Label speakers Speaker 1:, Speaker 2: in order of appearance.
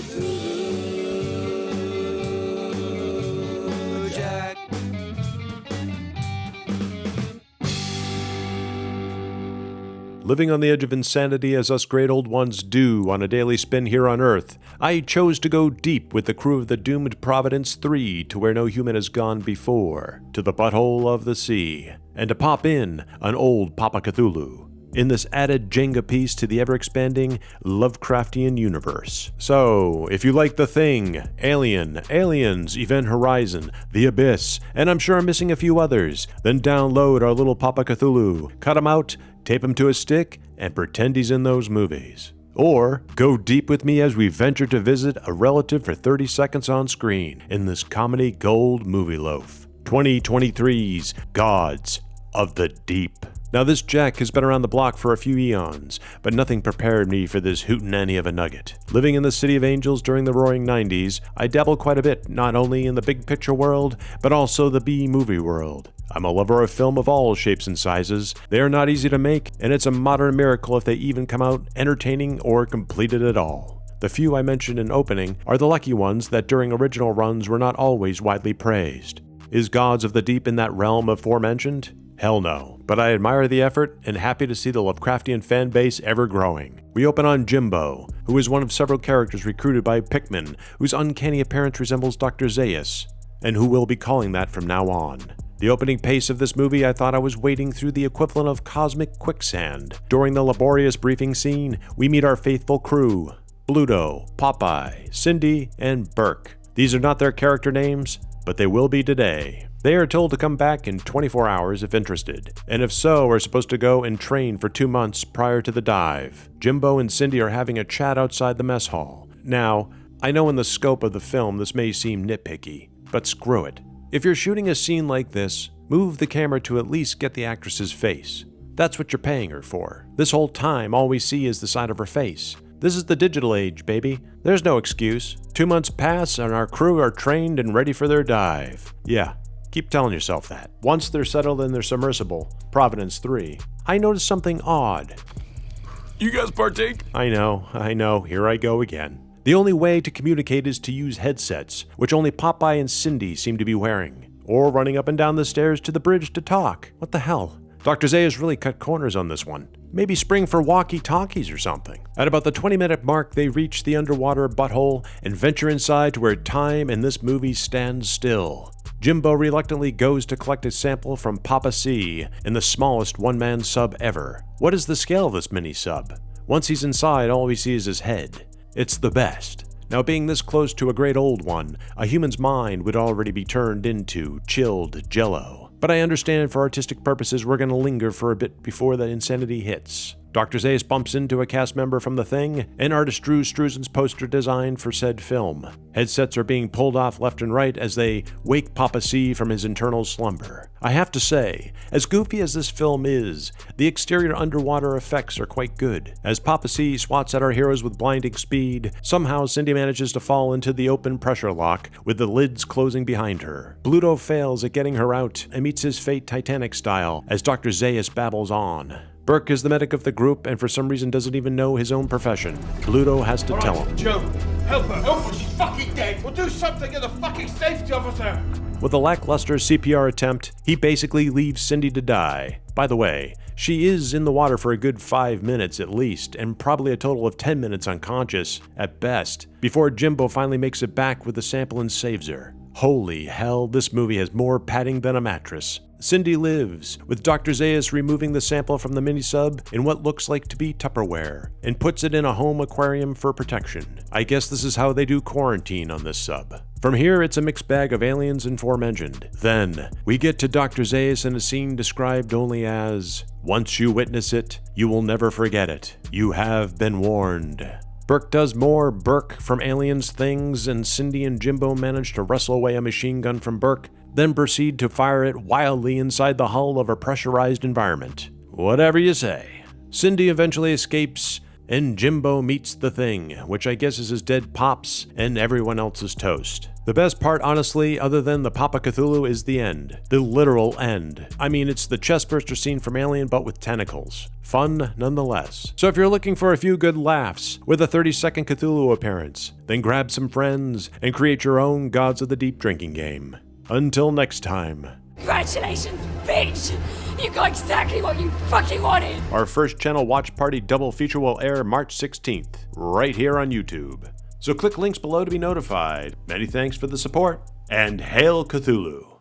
Speaker 1: Cthulhu Jack.
Speaker 2: Living on the edge of insanity as us great old ones do on a daily spin here on Earth, I chose to go deep with the crew of the doomed Providence 3 to where no human has gone before, to the butthole of the sea, and to pop in an old Papa Cthulhu, in this added Jenga piece to the ever-expanding Lovecraftian universe. So, if you like The Thing, Alien, Aliens, Event Horizon, The Abyss, and I'm sure I'm missing a few others, then download our little Papa Cthulhu, cut him out, tape him to a stick, and pretend he's in those movies. Or go deep with me as we venture to visit a relative for 30 seconds on screen in this comedy gold movie loaf. 2023's Gods of the Deep. Now this Jack has been around the block for a few eons, but nothing prepared me for this hootenanny of a nugget. Living in the City of Angels during the roaring 90s, I dabbled quite a bit not only in the big picture world, but also the B-movie world. I'm a lover of film of all shapes and sizes. They are not easy to make, and it's a modern miracle if they even come out entertaining or completed at all. The few I mentioned in opening are the lucky ones that during original runs were not always widely praised. Is Gods of the Deep in that realm aforementioned? Hell no, but I admire the effort and happy to see the Lovecraftian fan base ever growing. We open on Jimbo, who is one of several characters recruited by Pickman, whose uncanny appearance resembles Dr. Zaius, and who will be calling that from now on. The opening pace of this movie, I thought I was wading through the equivalent of cosmic quicksand. During the laborious briefing scene, we meet our faithful crew, Bluto, Popeye, Cindy, and Burke. These are not their character names, but they will be today. They are told to come back in 24 hours if interested, and if so, are supposed to go and train for 2 months prior to the dive. Jimbo and Cindy are having a chat outside the mess hall. Now, I know in the scope of the film this may seem nitpicky, but screw it. If you're shooting a scene like this, move the camera to at least get the actress's face. That's what you're paying her for. This whole time, all we see is the side of her face. This is the digital age, baby. There's no excuse. 2 months pass and our crew are trained and ready for their dive. Yeah, keep telling yourself that. Once they're settled in their submersible, Providence 3, I noticed something odd.
Speaker 3: You guys partake?
Speaker 2: I know, here I go again. The only way to communicate is to use headsets, which only Popeye and Cindy seem to be wearing, or running up and down the stairs to the bridge to talk. What the hell? Dr. Zaius really cut corners on this one. Maybe spring for walkie-talkies or something. At about the 20-minute mark, they reach the underwater butthole and venture inside to where time in this movie stands still. Jimbo reluctantly goes to collect a sample from Papa C in the smallest one-man sub ever. What is the scale of this mini-sub? Once he's inside, all we see is his head. It's the best. Now, being this close to a great old one, a human's mind would already be turned into chilled jello. But I understand for artistic purposes we're going to linger for a bit before the insanity hits. Dr. Zaius bumps into a cast member from The Thing, and artist Drew Struzan's poster design for said film. Headsets are being pulled off left and right as they wake Papa C from his internal slumber. I have to say, as goofy as this film is, the exterior underwater effects are quite good. As Papa C swats at our heroes with blinding speed, somehow Cindy manages to fall into the open pressure lock with the lids closing behind her. Bluto fails at getting her out and meets his fate Titanic style as Dr. Zaius babbles on. Burke is the medic of the group and for some reason doesn't even know his own profession. Bluto has to tell him.
Speaker 4: Joe, help her! Help her! She's fucking dead! Well, do something! You're the fucking safety officer!
Speaker 2: With a lackluster CPR attempt, he basically leaves Cindy to die. By the way, she is in the water for a good 5 minutes at least, and probably a total of 10 minutes unconscious, at best, before Jimbo finally makes it back with the sample and saves her. Holy hell, this movie has more padding than a mattress. Cindy lives, with Dr. Zaius removing the sample from the mini-sub in what looks like to be Tupperware, and puts it in a home aquarium for protection. I guess this is how they do quarantine on this sub. From here, it's a mixed bag of aliens and aforementioned. Then, we get to Dr. Zaius in a scene described only as, "Once you witness it, you will never forget it. You have been warned." Burke does more Burke from Aliens things, and Cindy and Jimbo manage to wrestle away a machine gun from Burke, then proceed to fire it wildly inside the hull of a pressurized environment. Whatever you say. Cindy eventually escapes, and Jimbo meets the Thing, which I guess is his dead pops and everyone else's toast. The best part, honestly, other than the Papa Cthulhu, is the end. The literal end. I mean, it's the chestburster scene from Alien, but with tentacles. Fun, nonetheless. So if you're looking for a few good laughs with a 30-second Cthulhu appearance, then grab some friends and create your own Gods of the Deep drinking game. Until next time.
Speaker 5: Congratulations, bitch! You got exactly what you fucking wanted!
Speaker 2: Our first channel watch party double feature will air March 16th, right here on YouTube. So click links below to be notified. Many thanks for the support, and Hail Cthulhu!